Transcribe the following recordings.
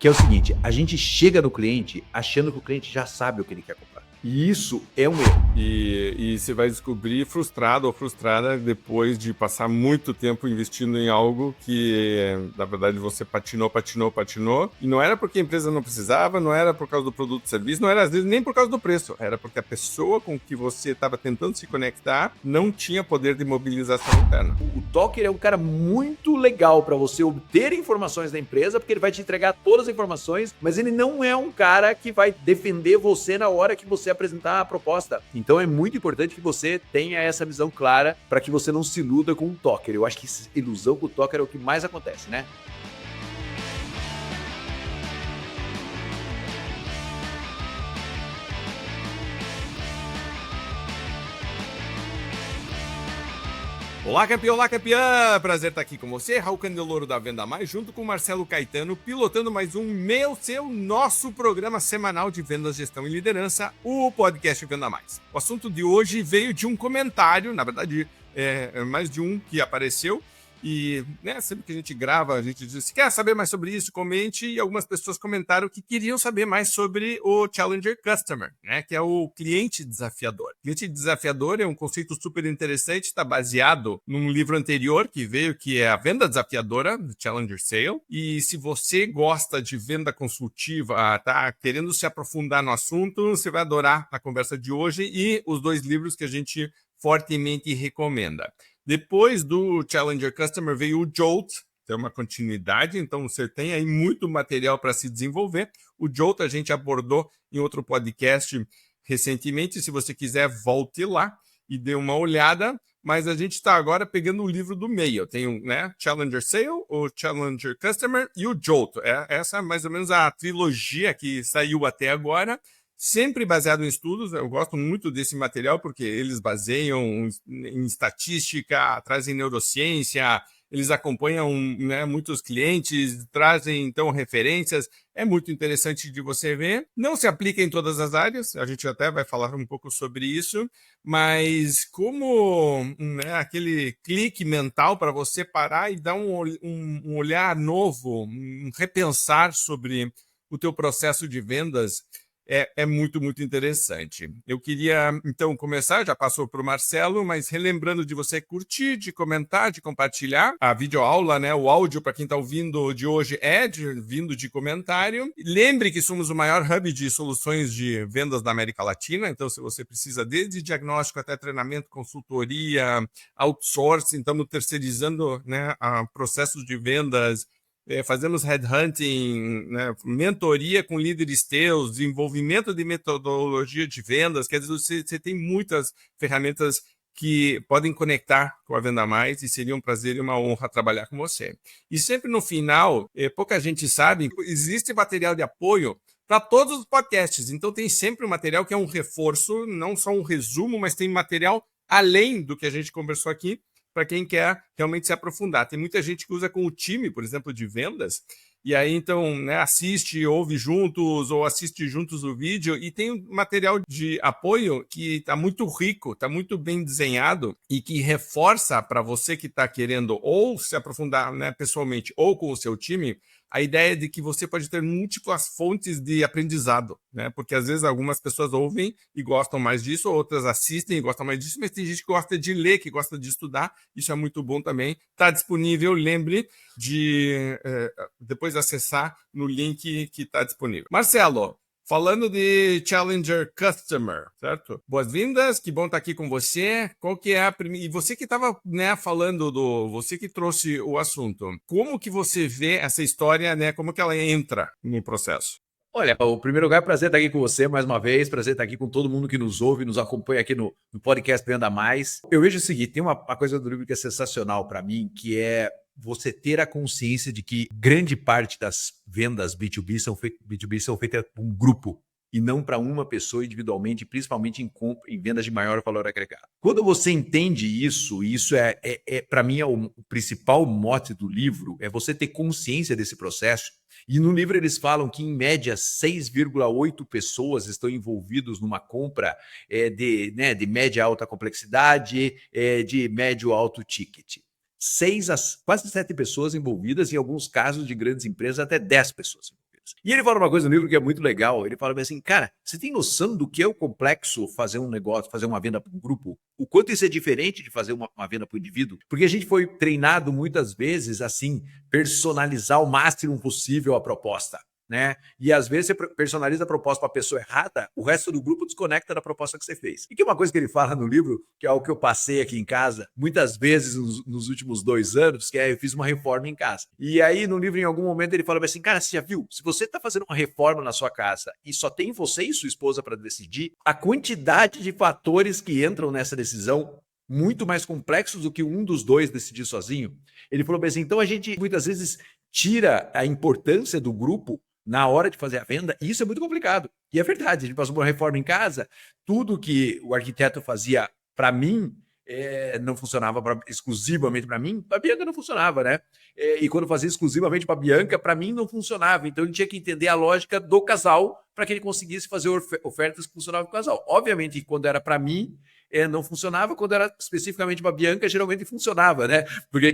que é o seguinte, a gente chega no cliente achando que o cliente já sabe o que ele quer comprar. E isso é um erro. E você vai descobrir frustrado ou frustrada depois de passar muito tempo investindo em algo que, na verdade, você patinou. E não era porque a empresa não precisava, não era por causa do produto ou serviço, não era às vezes nem por causa do preço. Era porque a pessoa com que você estava tentando se conectar não tinha poder de mobilização interna. O Talker é um cara muito legal para você obter informações da empresa, porque ele vai te entregar todas as informações, mas ele não é um cara que vai defender você na hora que você apresentar a proposta. Então é muito importante que você tenha essa visão clara para que você não se iluda com o Talker. Eu acho que ilusão com o Talker é o que mais acontece, né? Olá, campeão! Olá, campeã! Prazer estar aqui com você, Raul Candeloro da Venda Mais, junto com Marcelo Caetano, pilotando mais um nosso programa semanal de vendas, gestão e liderança, o podcast Venda Mais. O assunto de hoje veio de um comentário, na verdade, mais de um que apareceu, e sempre que a gente grava, a gente diz, se quer saber mais sobre isso, comente, e algumas pessoas comentaram que queriam saber mais sobre o Challenger Customer, que é o cliente desafiador. Cliente desafiador é um conceito super interessante, está baseado num livro anterior que veio, que é a Venda Desafiadora, do Challenger Sale, e se você gosta de venda consultiva, tá querendo se aprofundar no assunto, você vai adorar a conversa de hoje e os 2 livros que a gente fortemente recomenda. Depois do Challenger Customer veio o Jolt, tem uma continuidade, então você tem aí muito material para se desenvolver. O Jolt a gente abordou em outro podcast recentemente, se você quiser volte lá e dê uma olhada, mas a gente está agora pegando o livro do meio. Tem o Challenger Sale, o Challenger Customer e o Jolt. Essa é mais ou menos a trilogia que saiu até agora. Sempre baseado em estudos, eu gosto muito desse material porque eles baseiam em estatística, trazem neurociência, eles acompanham muitos clientes, trazem então referências, é muito interessante de você ver. Não se aplica em todas as áreas, a gente até vai falar um pouco sobre isso, mas como aquele clique mental para você parar e dar um olhar novo, um repensar sobre o teu processo de vendas, é muito, muito interessante. Eu queria, então, começar, já passou para o Marcelo, mas relembrando de você curtir, de comentar, de compartilhar a videoaula, o áudio para quem está ouvindo de hoje vindo de comentário. Lembre que somos o maior hub de soluções de vendas da América Latina, então se você precisa desde diagnóstico até treinamento, consultoria, outsourcing, estamos terceirizando processos de vendas, fazemos headhunting, mentoria com líderes teus, desenvolvimento de metodologia de vendas, quer dizer, você tem muitas ferramentas que podem conectar com a Venda Mais e seria um prazer e uma honra trabalhar com você. E sempre no final, pouca gente sabe, existe material de apoio para todos os podcasts, então tem sempre um material que é um reforço, não só um resumo, mas tem material além do que a gente conversou aqui, para quem quer realmente se aprofundar. Tem muita gente que usa com o time, por exemplo, de vendas, e aí então assiste, ouve juntos, ou assiste juntos o vídeo, e tem um material de apoio que está muito rico, está muito bem desenhado, e que reforça para você que está querendo ou se aprofundar pessoalmente ou com o seu time, a ideia de que você pode ter múltiplas fontes de aprendizado, porque às vezes algumas pessoas ouvem e gostam mais disso, outras assistem e gostam mais disso, mas tem gente que gosta de ler, que gosta de estudar, isso é muito bom também. Está disponível, lembre de depois acessar no link que está disponível. Marcelo, falando de Challenger Customer, certo? Boas-vindas, que bom estar aqui com você. Qual que é a primeira... E você que estava falando você que trouxe o assunto. Como que você vê essa história, como que ela entra no processo? Olha, o primeiro lugar, prazer estar aqui com você mais uma vez, prazer estar aqui com todo mundo que nos ouve, nos acompanha aqui no podcast Venda Mais. Eu vejo o seguinte, tem uma coisa do livro que é sensacional para mim, que é você ter a consciência de que grande parte das vendas B2B são feitas por um grupo e não para uma pessoa individualmente, principalmente em vendas de maior valor agregado. Quando você entende isso, e isso para mim é o principal mote do livro, é você ter consciência desse processo. E no livro eles falam que, em média, 6,8 pessoas estão envolvidas numa compra de média a alta complexidade, de médio a alto ticket. Quase 7 pessoas envolvidas, em alguns casos de grandes empresas, até 10 pessoas envolvidas. outros. E ele fala uma coisa no livro que é muito legal. Ele fala assim, cara, você tem noção do que é o complexo fazer um negócio, fazer uma venda para um grupo? O quanto isso é diferente de fazer uma venda para o indivíduo? Porque a gente foi treinado muitas vezes, assim, personalizar o máximo possível a proposta. Né? E às vezes você personaliza a proposta para a pessoa errada, o resto do grupo desconecta da proposta que você fez. E que é uma coisa que ele fala no livro, que é o que eu passei aqui em casa, muitas vezes nos últimos 2 anos, que é eu fiz uma reforma em casa. E aí no livro, em algum momento, ele fala assim, cara, você já viu? Se você está fazendo uma reforma na sua casa e só tem você e sua esposa para decidir, a quantidade de fatores que entram nessa decisão muito mais complexos do que um dos dois decidir sozinho. Ele falou assim, então a gente muitas vezes tira a importância do grupo na hora de fazer a venda, e isso é muito complicado. E é verdade, a gente passou por uma reforma em casa, tudo que o arquiteto fazia para mim não funcionava exclusivamente para mim, para a Bianca não funcionava, né? E quando fazia exclusivamente para a Bianca, para mim não funcionava. Então ele tinha que entender a lógica do casal para que ele conseguisse fazer ofertas que funcionavam para o casal. Obviamente, quando era para mim, não funcionava, quando era especificamente para a Bianca, geralmente funcionava, né? Porque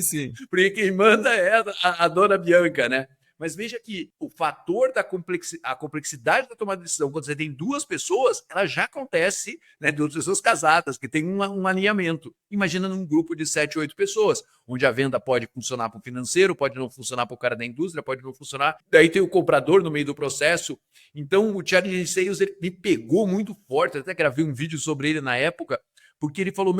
sim. Porque quem manda é a dona Bianca, né? Mas veja que o fator da complexidade da tomada de decisão, quando você tem 2 pessoas, ela já acontece, né, 2 pessoas casadas, que tem um alinhamento. Imagina num grupo de 7, 8 pessoas, onde a venda pode funcionar para o financeiro, pode não funcionar para o cara da indústria, pode não funcionar. Daí tem o comprador no meio do processo. Então, o Challenge Sales ele me pegou muito forte. Eu até gravei um vídeo sobre ele na época, porque ele falou,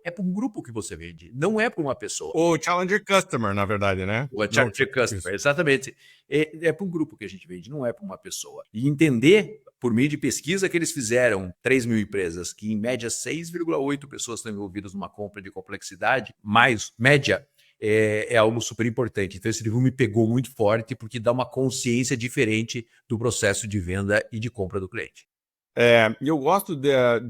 é para um grupo que você vende, não é para uma pessoa. O Challenger Customer, na verdade, né? O Challenger Customer, exatamente. É para um grupo que a gente vende, não é para uma pessoa. E entender, por meio de pesquisa que eles fizeram, 3 mil empresas, que em média 6,8 pessoas estão envolvidas numa compra de complexidade, mais média, é algo super importante. Então esse livro me pegou muito forte, porque dá uma consciência diferente do processo de venda e de compra do cliente. E eu gosto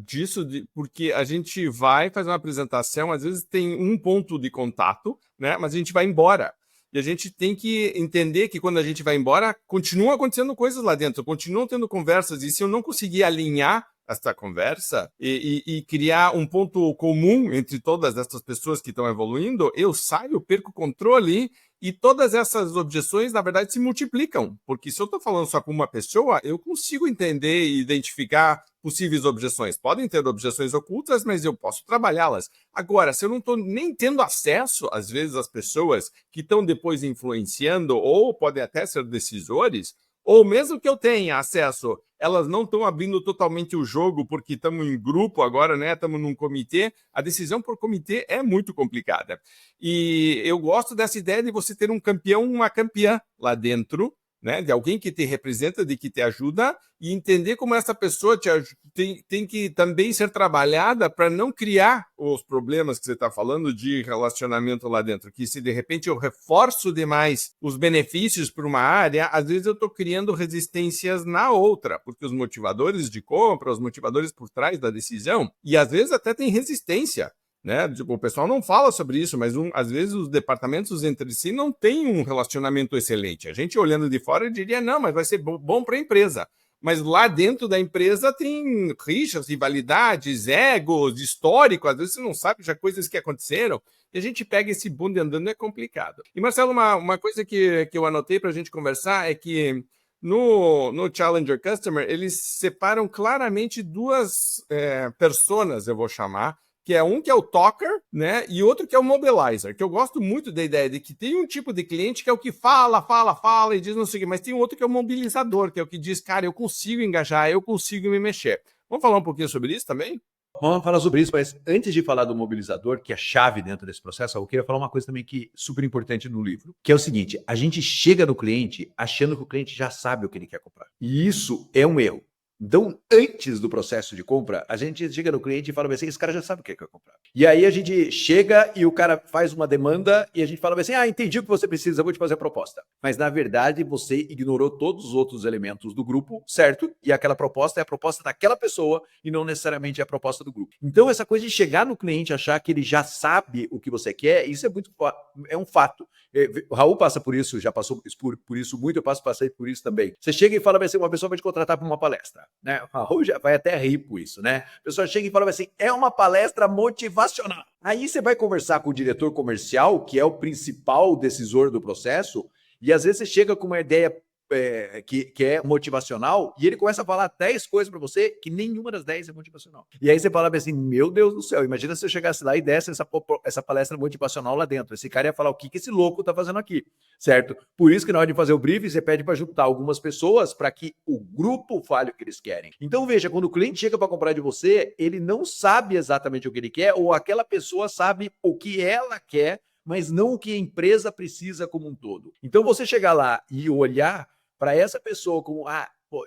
disso porque a gente vai fazer uma apresentação, às vezes tem um ponto de contato, né? Mas a gente vai embora. E a gente tem que entender que quando a gente vai embora, continuam acontecendo coisas lá dentro, continuam tendo conversas. E se eu não conseguir alinhar essa conversa e criar um ponto comum entre todas essas pessoas que estão evoluindo, eu saio, perco o controle e todas essas objeções, na verdade, se multiplicam. Porque se eu estou falando só com uma pessoa, eu consigo entender e identificar possíveis objeções. Podem ter objeções ocultas, mas eu posso trabalhá-las. Agora, se eu não estou nem tendo acesso, às vezes, às pessoas que estão depois influenciando ou podem até ser decisores, ou mesmo que eu tenha acesso, elas não estão abrindo totalmente o jogo porque estamos em grupo agora, né? Estamos num comitê. A decisão por comitê é muito complicada. E eu gosto dessa ideia de você ter um campeão, uma campeã lá dentro, né? De alguém que te representa, de que te ajuda, e entender como essa pessoa tem que também ser trabalhada para não criar os problemas que você está falando de relacionamento lá dentro. Que se de repente eu reforço demais os benefícios para uma área, às vezes eu estou criando resistências na outra, porque os motivadores de compra, os motivadores por trás da decisão, e às vezes até tem resistência. Né? O pessoal não fala sobre isso, mas às vezes os departamentos entre si não têm um relacionamento excelente. A gente olhando de fora diria, não, mas vai ser bom para a empresa. Mas lá dentro da empresa tem rixas, rivalidades, egos, histórico, às vezes você não sabe já coisas que aconteceram, e a gente pega esse bonde andando, é complicado. E Marcelo, uma coisa que eu anotei para a gente conversar é que no Challenger Customer, eles separam claramente 2 personas, eu vou chamar, que é um que é o talker, né, e outro que é o mobilizer, que eu gosto muito da ideia de que tem um tipo de cliente que é o que fala e diz não sei o quê, mas tem outro que é o mobilizador, que é o que diz, cara, eu consigo engajar, eu consigo me mexer. Vamos falar um pouquinho sobre isso também? Vamos falar sobre isso, mas antes de falar do mobilizador, que é a chave dentro desse processo, eu queria falar uma coisa também que é super importante no livro, que é o seguinte, a gente chega no cliente achando que o cliente já sabe o que ele quer comprar. E isso é um erro. Então, antes do processo de compra, a gente chega no cliente e fala assim, esse cara já sabe o que quer comprar. E aí a gente chega e o cara faz uma demanda e a gente fala assim, entendi o que você precisa, vou te fazer a proposta. Mas, na verdade, você ignorou todos os outros elementos do grupo, certo? E aquela proposta é a proposta daquela pessoa e não necessariamente é a proposta do grupo. Então, essa coisa de chegar no cliente e achar que ele já sabe o que você quer, isso é um fato. O Raul passa por isso, já passou por isso muito, passei por isso também. Você chega e fala assim, uma pessoa vai te contratar para uma palestra. Né? O Raul já vai até rir por isso, né? A pessoa chega e fala assim, é uma palestra motivacional. Aí você vai conversar com o diretor comercial, que é o principal decisor do processo, E às vezes você chega com uma ideia que é motivacional, e ele começa a falar 10 coisas para você que nenhuma das 10 é motivacional. E aí você fala assim, meu Deus do céu, imagina se eu chegasse lá e desse essa palestra motivacional lá dentro. Esse cara ia falar o que esse louco tá fazendo aqui, certo? Por isso que na hora de fazer o briefing, você pede para juntar algumas pessoas para que o grupo fale o que eles querem. Então veja, quando o cliente chega para comprar de você, ele não sabe exatamente o que ele quer, ou aquela pessoa sabe o que ela quer, mas não o que a empresa precisa como um todo. Então você chegar lá e olhar para essa pessoa como,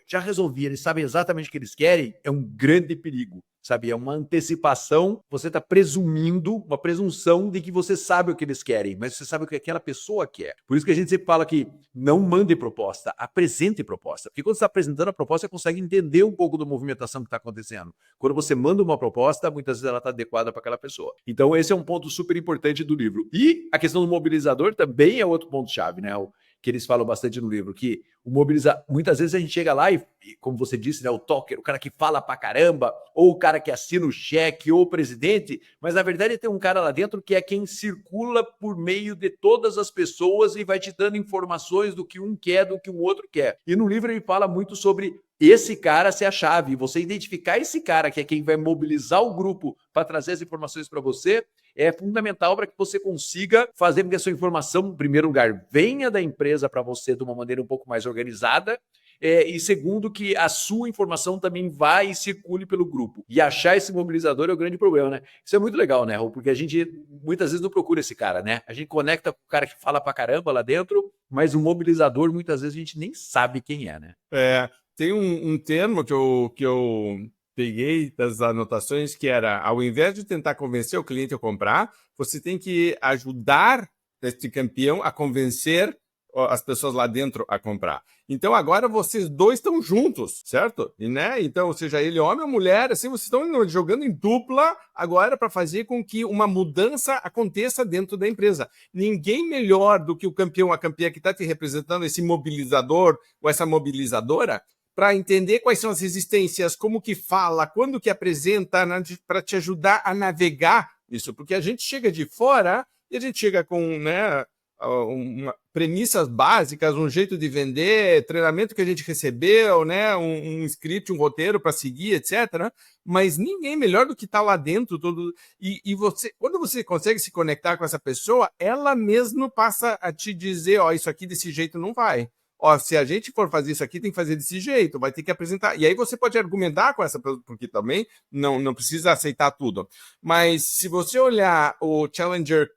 já resolvi, eles sabem exatamente o que eles querem, é um grande perigo, sabe? É uma antecipação, você está presumindo, uma presunção de que você sabe o que eles querem, mas você sabe o que aquela pessoa quer. Por isso que a gente sempre fala que não mande proposta, apresente proposta. Porque quando você está apresentando a proposta, você consegue entender um pouco da movimentação que está acontecendo. Quando você manda uma proposta, muitas vezes ela está adequada para aquela pessoa. Então esse é um ponto super importante do livro. E a questão do mobilizador também é outro ponto-chave, né? Que eles falam bastante no livro, que o mobilizar, muitas vezes a gente chega lá e como você disse, né, o talker, o cara que fala pra caramba, ou o cara que assina o cheque, ou o presidente, mas na verdade tem um cara lá dentro que é quem circula por meio de todas as pessoas e vai te dando informações do que um quer, do que o outro quer. E no livro ele fala muito sobre esse cara ser a chave, você identificar esse cara que é quem vai mobilizar o grupo para trazer as informações para você, é fundamental para que você consiga fazer com que a sua informação, em primeiro lugar, venha da empresa para você de uma maneira um pouco mais organizada, e segundo, que a sua informação também vai e circule pelo grupo. E achar esse mobilizador é o grande problema, né? Isso é muito legal, né, Raul? Porque a gente muitas vezes não procura esse cara, né? A gente conecta com o cara que fala pra caramba lá dentro, mas o mobilizador muitas vezes a gente nem sabe quem é, né? Tem um termo que eu peguei das anotações que era, ao invés de tentar convencer o cliente a comprar, você tem que ajudar este campeão a convencer as pessoas lá dentro a comprar. Então agora vocês dois estão juntos, certo? E, né? Então, seja ele homem ou mulher, assim, vocês estão jogando em dupla agora para fazer com que uma mudança aconteça dentro da empresa. Ninguém melhor do que o campeão, a campeã que está te representando, esse mobilizador ou essa mobilizadora, para entender quais são as resistências, como que fala, quando que apresenta, para te ajudar a navegar isso. Porque a gente chega de fora e a gente chega com, né, premissas básicas, um jeito de vender, treinamento que a gente recebeu, né, um script, um roteiro para seguir, etc. Mas ninguém melhor do que está lá dentro. E você, quando você consegue se conectar com essa pessoa, ela mesmo passa a te dizer, isso aqui desse jeito não vai. Se a gente for fazer isso aqui, tem que fazer desse jeito, vai ter que apresentar. E aí você pode argumentar com essa pessoa, porque também não precisa aceitar tudo. Mas se você olhar o Challenger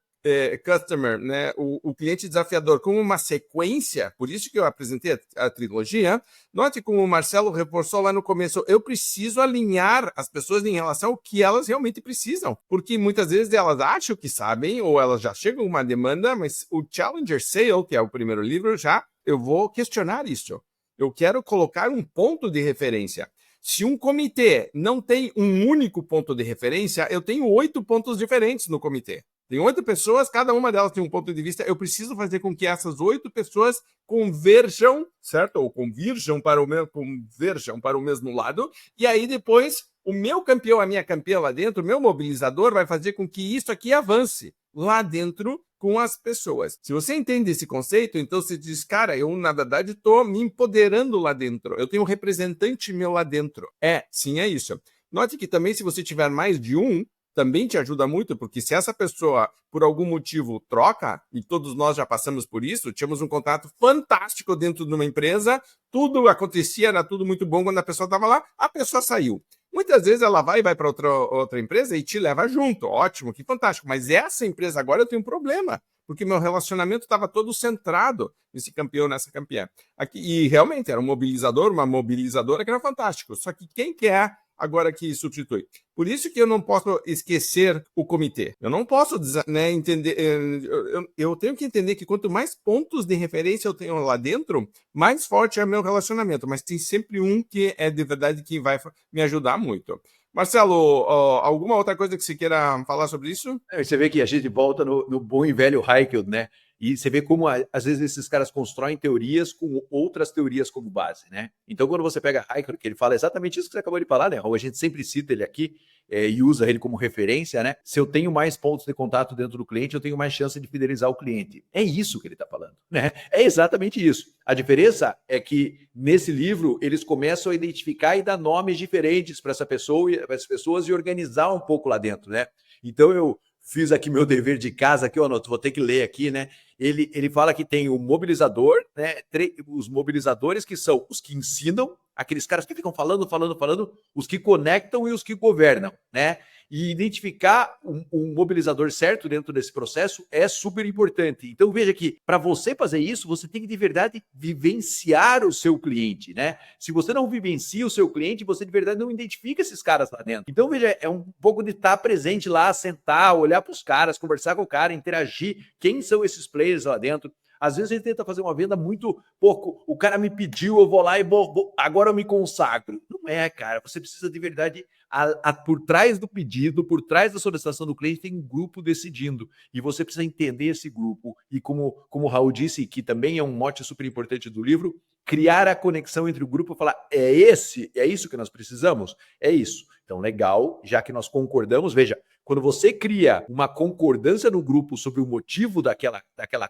Customer, né, o cliente desafiador, como uma sequência, por isso que eu apresentei a trilogia, note como o Marcelo reforçou lá no começo, eu preciso alinhar as pessoas em relação ao que elas realmente precisam, porque muitas vezes elas acham que sabem, ou elas já chegam com uma demanda, mas o Challenger Sale, que é o primeiro livro, eu vou questionar isso. Eu quero colocar um ponto de referência. Se um comitê não tem um único ponto de referência, eu tenho 8 pontos diferentes no comitê. Tem 8 pessoas, cada uma delas tem um ponto de vista. Eu preciso fazer com que essas 8 pessoas converjam, certo? Ou convirjam para o mesmo lado. E aí depois, o meu campeão, a minha campeã lá dentro, o meu mobilizador vai fazer com que isso aqui avance lá dentro com as pessoas. Se você entende esse conceito, então você diz, cara, eu na verdade estou me empoderando lá dentro. Eu tenho um representante meu lá dentro. Sim, é isso. Note que também se você tiver mais de um, também te ajuda muito, porque se essa pessoa, por algum motivo, troca, e todos nós já passamos por isso, tínhamos um contato fantástico dentro de uma empresa, tudo acontecia, era tudo muito bom quando a pessoa estava lá, a pessoa saiu. Muitas vezes ela vai para outra empresa e te leva junto, ótimo, que fantástico, mas essa empresa agora eu tenho um problema, porque meu relacionamento estava todo centrado nesse campeão, nessa campeã. E realmente era um mobilizador, uma mobilizadora que era fantástico, só que quem quer agora que substitui. Por isso que eu não posso esquecer o comitê. Eu não posso, né, entender. Eu tenho que entender que quanto mais pontos de referência eu tenho lá dentro, mais forte é o meu relacionamento. Mas tem sempre um que é de verdade que vai me ajudar muito. Marcelo, alguma outra coisa que você queira falar sobre isso? Você vê que a gente volta no bom e velho Heikel, né? E você vê como, às vezes, esses caras constroem teorias com outras teorias como base, né? Então, quando você pega Heikel, que ele fala exatamente isso que você acabou de falar, né? A gente sempre cita ele aqui e usa ele como referência, né? Se eu tenho mais pontos de contato dentro do cliente, eu tenho mais chance de fidelizar o cliente. É isso que ele está falando, né? É exatamente isso. A diferença é que, nesse livro, eles começam a identificar e dar nomes diferentes para essa pessoa e para as pessoas e organizar um pouco lá dentro, né? Então, eu fiz aqui meu dever de casa, aqui, vou ter que ler aqui, né? Ele fala que tem o mobilizador, né? Os mobilizadores, que são os que ensinam, aqueles caras que ficam falando, os que conectam e os que governam, né? E identificar um mobilizador certo dentro desse processo é super importante. Então, veja que para você fazer isso, você tem que de verdade vivenciar o seu cliente, né? Se você não vivencia o seu cliente, você de verdade não identifica esses caras lá dentro. Então, veja, é um pouco de estar presente lá, sentar, olhar para os caras, conversar com o cara, interagir. Quem são esses players lá dentro? Às vezes a gente tenta fazer uma venda muito pouco. O cara me pediu, eu vou lá e agora eu me consagro. Não é, cara. Você precisa de verdade. Por trás do pedido, por trás da solicitação do cliente, tem um grupo decidindo. E você precisa entender esse grupo. E como o Raul disse, que também é um mote super importante do livro, criar a conexão entre o grupo e falar: é isso que nós precisamos? É isso. Então, legal, já que nós concordamos, veja. Quando você cria uma concordância no grupo sobre o motivo daquela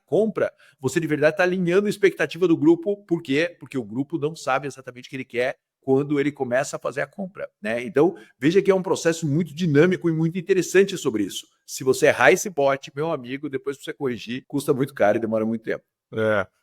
compra, você de verdade está alinhando a expectativa do grupo. Por quê? Porque o grupo não sabe exatamente o que ele quer quando ele começa a fazer a compra, né? Então, veja que é um processo muito dinâmico e muito interessante sobre isso. Se você errar esse bot, meu amigo, depois para você corrigir, custa muito caro e demora muito tempo.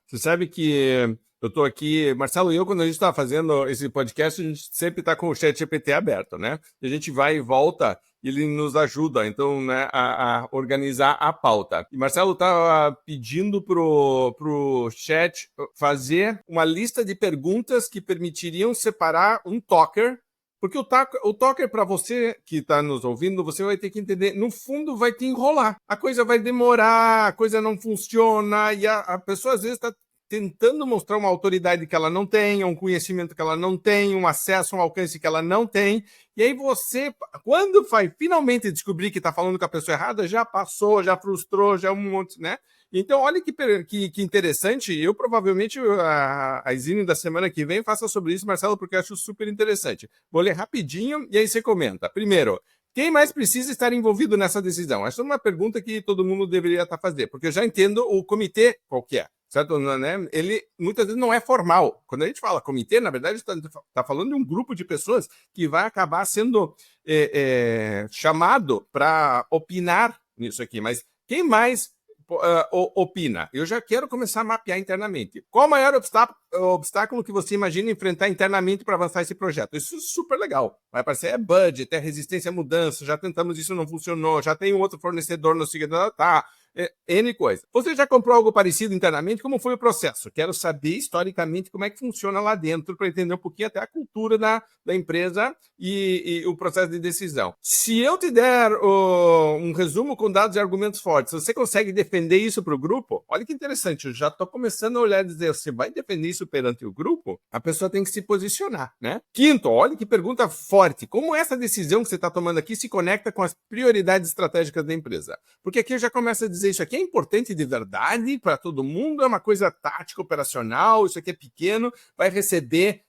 Você sabe que eu estou aqui, Marcelo e eu, quando a gente está fazendo esse podcast, a gente sempre está com o ChatGPT aberto, né? E a gente vai e volta, e ele nos ajuda, então, né, a organizar a pauta. E Marcelo estava pedindo pro chat fazer uma lista de perguntas que permitiriam separar um talker, porque o talker, para você que está nos ouvindo, você vai ter que entender, no fundo vai te enrolar. A coisa vai demorar, a coisa não funciona, e a pessoa às vezes está tentando mostrar uma autoridade que ela não tem, um conhecimento que ela não tem, um acesso, um alcance que ela não tem. E aí você, quando vai finalmente descobrir que está falando com a pessoa errada, já passou, já frustrou, já um monte, né? Então, olha que interessante. Eu provavelmente, a Zine da semana que vem, faça sobre isso, Marcelo, porque eu acho super interessante. Vou ler rapidinho e aí você comenta. Primeiro, quem mais precisa estar envolvido nessa decisão? Essa é uma pergunta que todo mundo deveria estar fazendo, porque eu já entendo o comitê qual que é. Certo? Né? Ele muitas vezes não é formal. Quando a gente fala comitê, na verdade, está falando de um grupo de pessoas que vai acabar sendo chamado para opinar nisso aqui. Mas quem mais opina? Eu já quero começar a mapear internamente. Qual o maior obstáculo que você imagina enfrentar internamente para avançar esse projeto? Isso é super legal. Vai parecer budget, resistência à mudança, já tentamos isso, não funcionou, já tem um outro fornecedor no seguinte, tá. N coisa. Você já comprou algo parecido internamente? Como foi o processo? Quero saber historicamente como é que funciona lá dentro para entender um pouquinho até a cultura da empresa e o processo de decisão. Se eu te der um resumo com dados e argumentos fortes, você consegue defender isso para o grupo? Olha que interessante, eu já estou começando a olhar e dizer, você vai defender isso perante o grupo? A pessoa tem que se posicionar, né? Quinto, olha que pergunta forte. Como essa decisão que você está tomando aqui se conecta com as prioridades estratégicas da empresa? Porque aqui eu já começo a dizer, isso aqui é importante de verdade para todo mundo, é uma coisa tática, operacional, isso aqui é pequeno, vai receber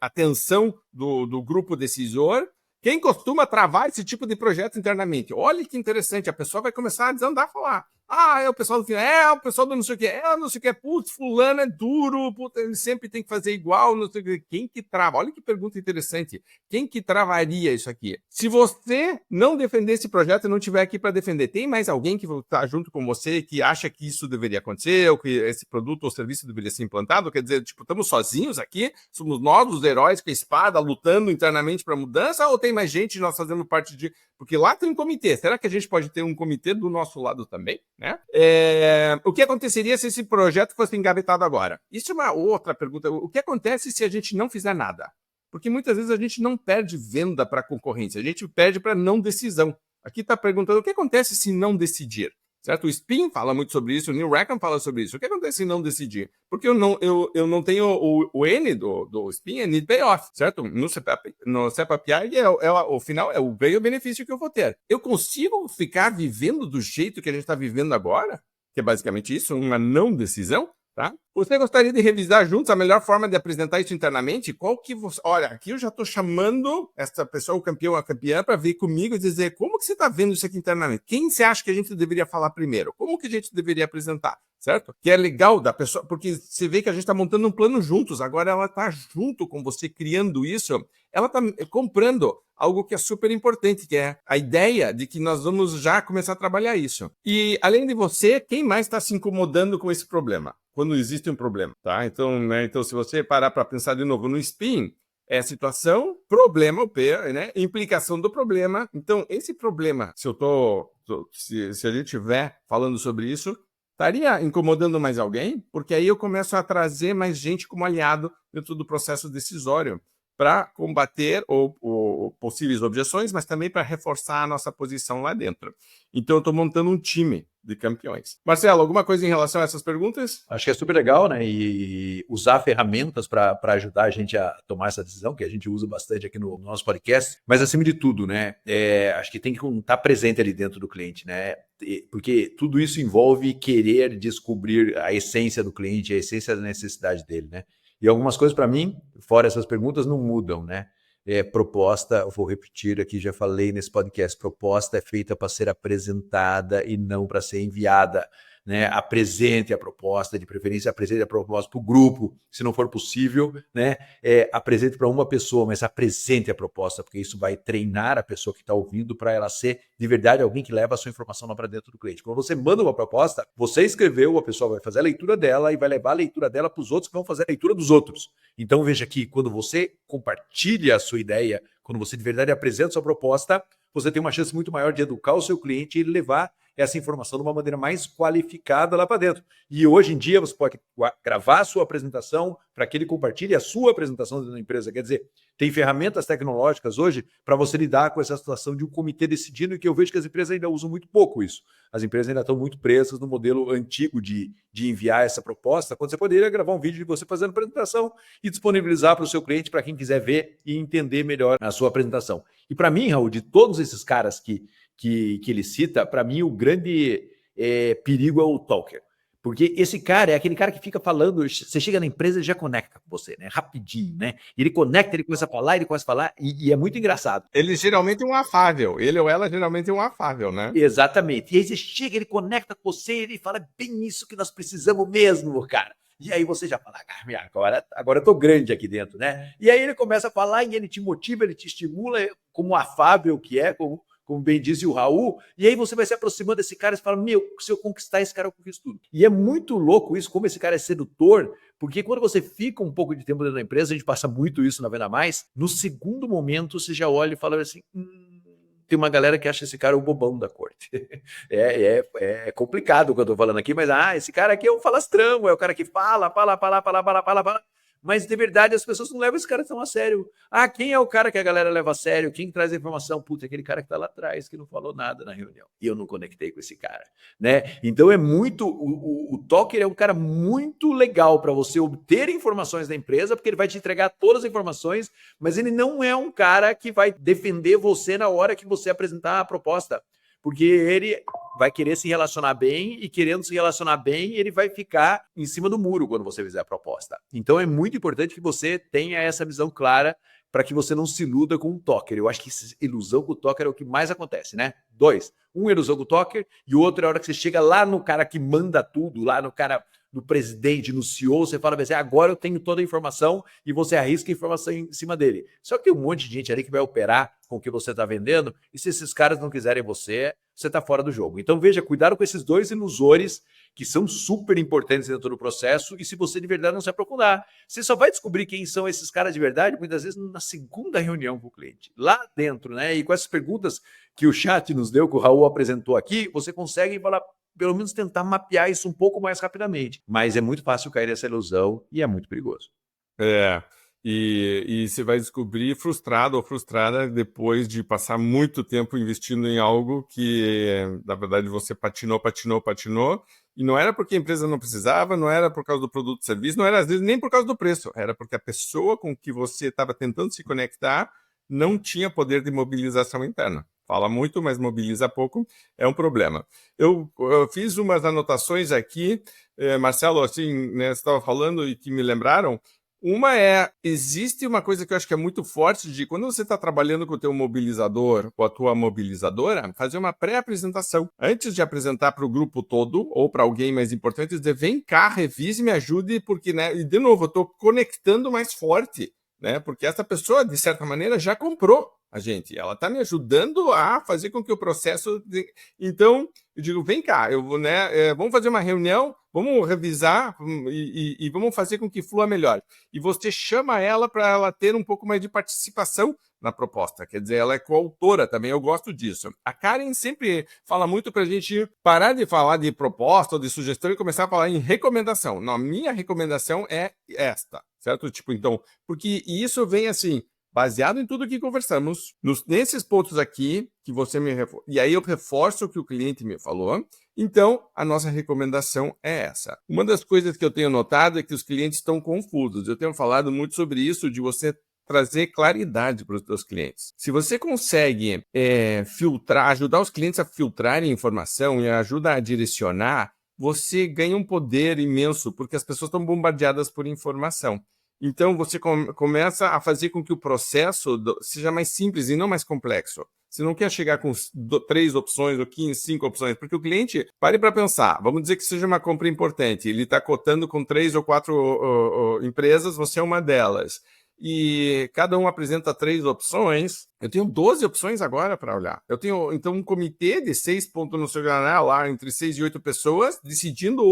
atenção do grupo decisor. Quem costuma travar esse tipo de projeto internamente? Olha que interessante, a pessoa vai começar a desandar a falar. É o pessoal do final, o pessoal do não sei o que, não sei o que, putz, fulano é duro, puta, ele sempre tem que fazer igual, não sei o que. Quem que trava? Olha que pergunta interessante. Quem que travaria isso aqui? Se você não defender esse projeto e não estiver aqui para defender, tem mais alguém que está junto com você que acha que isso deveria acontecer, ou que esse produto ou serviço deveria ser implantado? Quer dizer, tipo, estamos sozinhos aqui? Somos nós os heróis com a espada lutando internamente para a mudança? Ou tem mais gente nós fazendo parte de... Porque lá tem um comitê. Será que a gente pode ter um comitê do nosso lado também? Né? O que aconteceria se esse projeto fosse engavetado agora? Isso é uma outra pergunta. O que acontece se a gente não fizer nada? Porque muitas vezes a gente não perde venda para a concorrência, a gente perde para não decisão. Aqui está perguntando o que acontece se não decidir. Certo? O Spin fala muito sobre isso, o Neil Rackham fala sobre isso. O que acontece se não decidir? Porque eu não tenho o N do Spin, é Need Payoff, certo? No CEPAPI, o final é o ganho-benefício que eu vou ter. Eu consigo ficar vivendo do jeito que a gente está vivendo agora? que é basicamente isso, uma não decisão, tá? Você gostaria de revisar juntos a melhor forma de apresentar isso internamente? Qual que você... Olha, aqui eu já estou chamando essa pessoa, o campeão, a campeã, para vir comigo e dizer como que você está vendo isso aqui internamente? Quem você acha que a gente deveria falar primeiro? Como que a gente deveria apresentar? Certo? Que é legal da pessoa, porque você vê que a gente está montando um plano juntos, agora ela está junto com você criando isso, ela está comprando algo que é super importante, que é a ideia de que nós vamos já começar a trabalhar isso. E além de você, quem mais está se incomodando com esse problema? Quando existe um problema, tá? Então, então se você parar para pensar de novo no SPIN, é situação, problema, né? Implicação do problema. Então, esse problema, se a gente estiver falando sobre isso, estaria incomodando mais alguém? Porque aí eu começo a trazer mais gente como aliado dentro do processo decisório para combater possíveis objeções, mas também para reforçar a nossa posição lá dentro. Então, eu estou montando um time de campeões. Marcelo, alguma coisa em relação a essas perguntas? Acho que é super legal, né? E usar ferramentas para ajudar a gente a tomar essa decisão, que a gente usa bastante aqui no nosso podcast. Mas, acima de tudo, né? Acho que tem que estar presente ali dentro do cliente, né? Porque tudo isso envolve querer descobrir a essência do cliente, a essência da necessidade dele, né? E algumas coisas, para mim, fora essas perguntas, não mudam, né? Proposta, eu vou repetir aqui, já falei nesse podcast, proposta é feita para ser apresentada e não para ser enviada, né? Apresente a proposta, de preferência apresente a proposta para o grupo, se não for possível, né? Apresente para uma pessoa, mas apresente a proposta, porque isso vai treinar a pessoa que está ouvindo para ela ser, de verdade, alguém que leva a sua informação lá para dentro do cliente. Quando você manda uma proposta, você escreveu, a pessoa vai fazer a leitura dela e vai levar a leitura dela para os outros que vão fazer a leitura dos outros. Então, veja que quando você compartilha a sua ideia, quando você de verdade apresenta a sua proposta, você tem uma chance muito maior de educar o seu cliente e levar essa informação de uma maneira mais qualificada lá para dentro. E hoje em dia você pode gravar a sua apresentação para que ele compartilhe a sua apresentação dentro da empresa. Quer dizer, tem ferramentas tecnológicas hoje para você lidar com essa situação de um comitê decidindo, e que eu vejo que as empresas ainda usam muito pouco isso. As empresas ainda estão muito presas no modelo antigo de enviar essa proposta, quando você poderia gravar um vídeo de você fazendo a apresentação e disponibilizar para o seu cliente, para quem quiser ver e entender melhor a sua apresentação. E para mim, Raul, de todos esses caras que ele cita, para mim o grande perigo é o talker. Porque esse cara é aquele cara que fica falando, você chega na empresa e já conecta com você, né? Rapidinho, né? Ele conecta, ele começa a falar, e é muito engraçado. Ele geralmente é um afável, ele ou ela geralmente é um afável, né? Exatamente. E aí você chega, ele conecta com você, ele fala, bem isso que nós precisamos mesmo, cara. E aí você já fala, agora eu tô grande aqui dentro, né? E aí ele começa a falar e ele te motiva, ele te estimula, como afável que é, como bem disse o Raul, e aí você vai se aproximando desse cara e você fala, se eu conquistar esse cara, eu conquisto tudo. E é muito louco isso, como esse cara é sedutor, porque quando você fica um pouco de tempo dentro da empresa, a gente passa muito isso na Venda Mais, no segundo momento você já olha e fala assim, tem uma galera que acha esse cara o bobão da corte. É complicado o que eu tô falando aqui, mas esse cara aqui é um falastrão, é o cara que fala. Mas, de verdade, as pessoas não levam esse cara tão a sério. Quem é o cara que a galera leva a sério? Quem traz a informação? Puta, aquele cara que tá lá atrás, que não falou nada na reunião. E eu não conectei com esse cara, né? Então, é muito... O talker é um cara muito legal para você obter informações da empresa, porque ele vai te entregar todas as informações, mas ele não é um cara que vai defender você na hora que você apresentar a proposta. Porque ele vai querer se relacionar bem, e querendo se relacionar bem, ele vai ficar em cima do muro quando você fizer a proposta. Então é muito importante que você tenha essa visão clara para que você não se iluda com o talker. Eu acho que ilusão com o talker é o que mais acontece, né? 2. Um ilusão com o talker, e o outro é a hora que você chega lá no cara que manda tudo, lá no cara, no presidente, no CEO, você fala assim, agora eu tenho toda a informação, e você arrisca a informação em cima dele. Só que tem um monte de gente ali que vai operar com o que você está vendendo, e se esses caras não quiserem você está fora do jogo. Então veja, cuidado com esses dois ilusores que são super importantes dentro do processo, e se você de verdade não se aprofundar, você só vai descobrir quem são esses caras de verdade, muitas vezes na segunda reunião com o cliente, lá dentro, né? E com essas perguntas que o chat nos deu, que o Raul apresentou aqui, você consegue falar, pelo menos tentar mapear isso um pouco mais rapidamente. Mas é muito fácil cair nessa ilusão e é muito perigoso. E você vai descobrir frustrado ou frustrada depois de passar muito tempo investindo em algo que, na verdade, você patinou, e não era porque a empresa não precisava, não era por causa do produto ou serviço, não era às vezes nem por causa do preço, era porque a pessoa com que você estava tentando se conectar não tinha poder de mobilização interna. fala muito, mas mobiliza pouco, é um problema. Eu fiz umas anotações aqui, Marcelo, assim, né, você estava falando e que me lembraram. Uma existe uma coisa que eu acho que é muito forte de quando você está trabalhando com o teu mobilizador ou a tua mobilizadora, fazer uma pré-apresentação. Antes de apresentar para o grupo todo ou para alguém mais importante, dizer, vem cá, revise, me ajude, porque, né, e de novo, eu estou conectando mais forte, né, porque essa pessoa, de certa maneira, já comprou a gente. Ela está me ajudando a fazer com que o processo... Então, eu digo, vem cá, eu vou, né, vamos fazer uma reunião, vamos revisar e vamos fazer com que flua melhor. E você chama ela para ela ter um pouco mais de participação na proposta. Quer dizer, ela é coautora também, eu gosto disso. A Karen sempre fala muito para a gente parar de falar de proposta ou de sugestão e começar a falar em recomendação. Não, a minha recomendação é esta, certo? Tipo, então, porque isso vem assim... baseado em tudo que conversamos, nesses pontos aqui que você me reforça, e aí eu reforço o que o cliente me falou, então a nossa recomendação é essa. Uma das coisas que eu tenho notado é que os clientes estão confusos. Eu tenho falado muito sobre isso, de você trazer claridade para os seus clientes. Se você consegue filtrar, ajudar os clientes a filtrarem informação e ajuda a direcionar, você ganha um poder imenso, porque as pessoas estão bombardeadas por informação. Então, você começa a fazer com que o processo seja mais simples e não mais complexo. Você não quer chegar com 3 opções ou 15, 5 opções, porque o cliente, pare para pensar, vamos dizer que seja uma compra importante, ele está cotando com 3 ou 4 empresas, você é uma delas, e cada um apresenta 3 opções, eu tenho 12 opções agora para olhar. Eu tenho, então, um comitê de 6 pontos no seu jornal, lá entre 6 e 8 pessoas, decidindo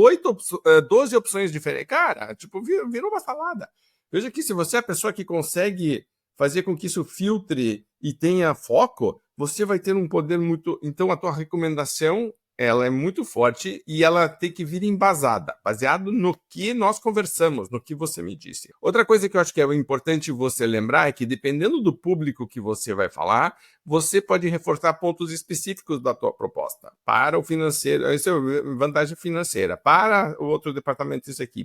12 opções diferentes. Cara, tipo, virou uma salada. Veja que se você é a pessoa que consegue fazer com que isso filtre e tenha foco, você vai ter um poder muito... Então, a tua recomendação, ela é muito forte e ela tem que vir embasada, baseado no que nós conversamos, no que você me disse. Outra coisa que eu acho que é importante você lembrar é que, dependendo do público que você vai falar, você pode reforçar pontos específicos da tua proposta. Para o financeiro, isso é vantagem financeira. Para o outro departamento, isso aqui.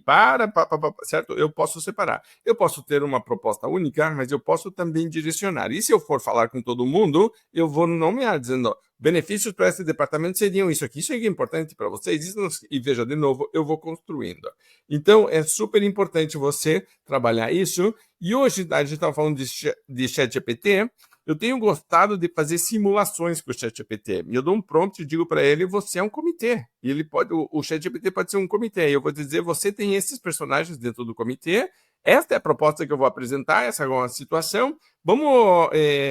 Certo? Eu posso separar. Eu posso ter uma proposta única, mas eu posso também direcionar. E se eu for falar com todo mundo, eu vou nomear, dizendo... benefícios para esse departamento seriam isso aqui. Isso é importante para vocês. E veja, de novo, eu vou construindo. Então, é super importante você trabalhar isso. E hoje, a gente estava falando de ChatGPT. Eu tenho gostado de fazer simulações com o ChatGPT. E eu dou um prompt e digo para ele, você é um comitê. E ele o ChatGPT pode ser um comitê. E eu vou dizer, você tem esses personagens dentro do comitê. Esta é a proposta que eu vou apresentar, essa é uma situação. Vamos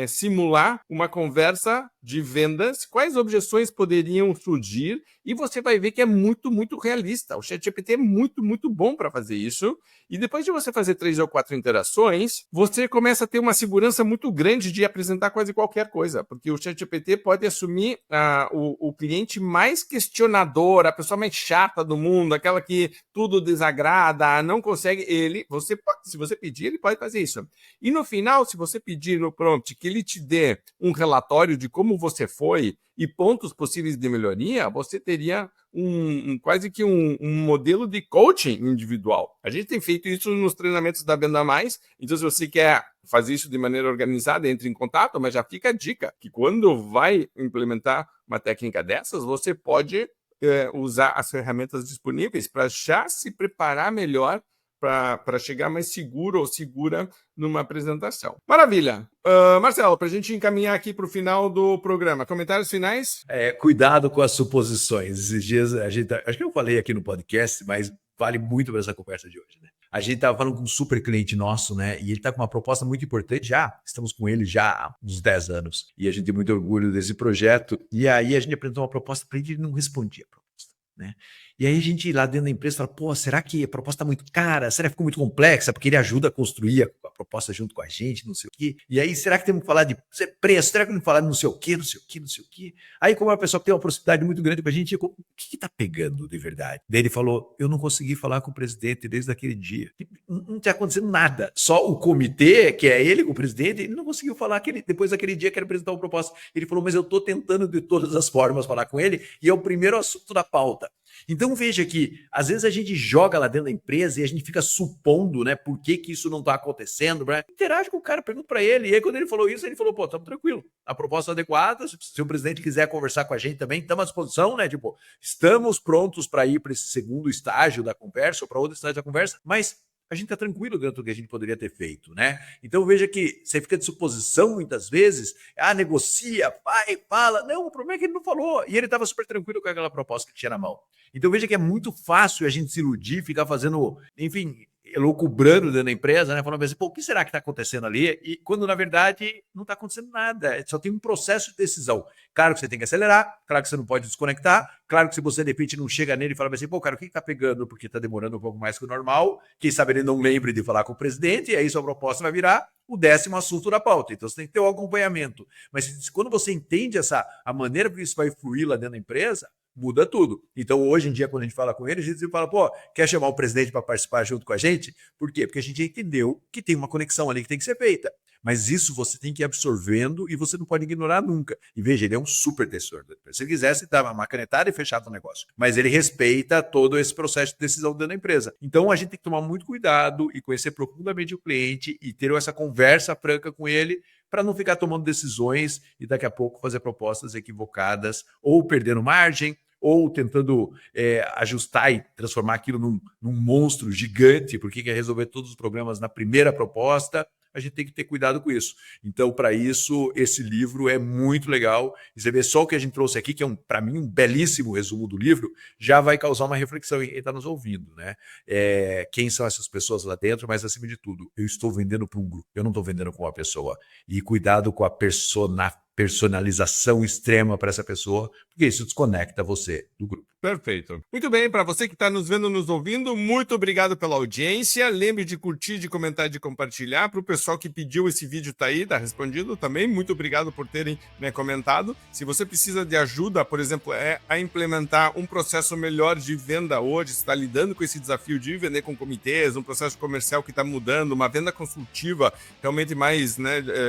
simular uma conversa de vendas, quais objeções poderiam surgir, e você vai ver que é muito, muito realista. O ChatGPT é muito, muito bom para fazer isso. E depois de você fazer 3 ou 4 interações, você começa a ter uma segurança muito grande de apresentar quase qualquer coisa, porque o ChatGPT pode assumir o cliente mais questionador, a pessoa mais chata do mundo, aquela que tudo desagrada, não consegue. Se você pedir, ele pode fazer isso. E no final, se você pedir no prompt que ele te dê um relatório de como você foi e pontos possíveis de melhoria, você teria quase que um modelo de coaching individual. A gente tem feito isso nos treinamentos da Venda Mais, então se você quer fazer isso de maneira organizada, entre em contato, mas já fica a dica, que quando vai implementar uma técnica dessas, você pode usar as ferramentas disponíveis para já se preparar melhor para chegar mais seguro ou segura numa apresentação. Maravilha! Marcelo, para a gente encaminhar aqui para o final do programa, comentários finais? Cuidado com as suposições. Esses dias, acho que eu falei aqui no podcast, mas vale muito para essa conversa de hoje, né? A gente estava falando com um super cliente nosso, né? E ele está com uma proposta muito importante já. Estamos com ele já há uns 10 anos. E a gente tem muito orgulho desse projeto. E aí a gente apresentou uma proposta para ele e ele não respondia a proposta, né? E aí a gente lá dentro da empresa fala, pô, será que a proposta está muito cara? Será que ficou muito complexa? Porque ele ajuda a construir a proposta junto com a gente, não sei o quê. E aí, será que temos que falar de preço? Será que temos que falar de não sei o quê, não sei o quê, não sei o quê? Aí, como é uma pessoa que tem uma proximidade muito grande com a gente, o que está pegando de verdade? Daí ele falou, eu não consegui falar com o presidente desde aquele dia. Não está acontecendo nada. Só o comitê, que é ele com o presidente, ele não conseguiu falar depois daquele dia que ele apresentou uma proposta. Ele falou, mas eu estou tentando de todas as formas falar com ele e é o primeiro assunto da pauta. Então veja que às vezes a gente joga lá dentro da empresa e a gente fica supondo, né, por que isso não está acontecendo. Né? Interage com o cara, pergunta para ele. E aí quando ele falou isso, ele falou, pô, estamos tranquilo. A proposta é adequada, se o presidente quiser conversar com a gente também, estamos à disposição, né? Tipo, estamos prontos para ir para esse segundo estágio da conversa ou para outro estágio da conversa, mas a gente está tranquilo dentro do que a gente poderia ter feito, né? Então veja que você fica de suposição muitas vezes, negocia, vai, fala. Não, o problema é que ele não falou. E ele estava super tranquilo com aquela proposta que tinha na mão. Então veja que é muito fácil a gente se iludir, ficar fazendo, enfim, elucubrando dentro da empresa, né? Falando assim, pô, o que será que está acontecendo ali? E quando, na verdade, não está acontecendo nada. Só tem um processo de decisão. Claro que você tem que acelerar, claro que você não pode desconectar, claro que se você, de repente, não chega nele e fala assim, pô, cara, o que está pegando? Porque está demorando um pouco mais que o normal, quem sabe ele não lembre de falar com o presidente, e aí sua proposta vai virar o 10º assunto da pauta. Então, você tem que ter um acompanhamento. Mas quando você entende a maneira que isso vai fluir lá dentro da empresa, muda tudo. Então, hoje em dia, quando a gente fala com ele, a gente fala, pô, quer chamar o presidente para participar junto com a gente? Por quê? Porque a gente entendeu que tem uma conexão ali que tem que ser feita. Mas isso você tem que ir absorvendo e você não pode ignorar nunca. E veja, ele é um super decisor. Se ele quisesse, dava uma canetada e fechava o negócio. Mas ele respeita todo esse processo de decisão dentro da empresa. Então, a gente tem que tomar muito cuidado e conhecer profundamente o cliente e ter essa conversa franca com ele para não ficar tomando decisões e daqui a pouco fazer propostas equivocadas ou perdendo margem ou tentando ajustar e transformar aquilo num monstro gigante, porque quer resolver todos os problemas na primeira proposta. A gente tem que ter cuidado com isso. Então, para isso, esse livro é muito legal. E você vê só o que a gente trouxe aqui, que é, para mim, um belíssimo resumo do livro, já vai causar uma reflexão em quem está nos ouvindo. Né? Quem são essas pessoas lá dentro, mas, acima de tudo, eu estou vendendo para um grupo, eu não estou vendendo com uma pessoa. E cuidado com a personalização extrema para essa pessoa, porque isso desconecta você do grupo. Perfeito. Muito bem, para você que está nos vendo, nos ouvindo, muito obrigado pela audiência. Lembre de curtir, de comentar e de compartilhar. Para o pessoal que pediu esse vídeo, tá aí, tá respondido também. Muito obrigado por terem comentado. Se você precisa de ajuda, por exemplo, a implementar um processo melhor de venda hoje, está lidando com esse desafio de vender com comitês, um processo comercial que está mudando, uma venda consultiva realmente mais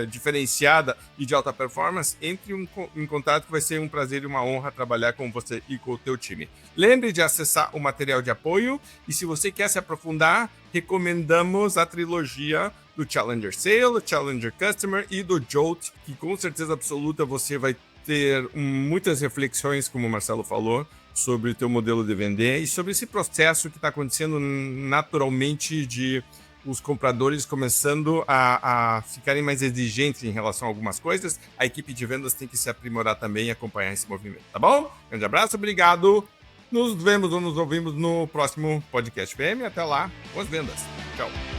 diferenciada e de alta performance, entre em contato que vai ser um prazer e uma honra trabalhar com você e com o teu time. Lembre de acessar o material de apoio e se você quer se aprofundar, recomendamos a trilogia do Challenger Sale, Challenger Customer e do Jolt, que com certeza absoluta você vai ter muitas reflexões, como o Marcelo falou, sobre o teu modelo de vender e sobre esse processo que está acontecendo naturalmente de os compradores começando a ficarem mais exigentes em relação a algumas coisas. A equipe de vendas tem que se aprimorar também e acompanhar esse movimento, tá bom? Grande abraço, obrigado. Nos vemos ou nos ouvimos no próximo Podcast PM. Até lá, boas vendas. Tchau.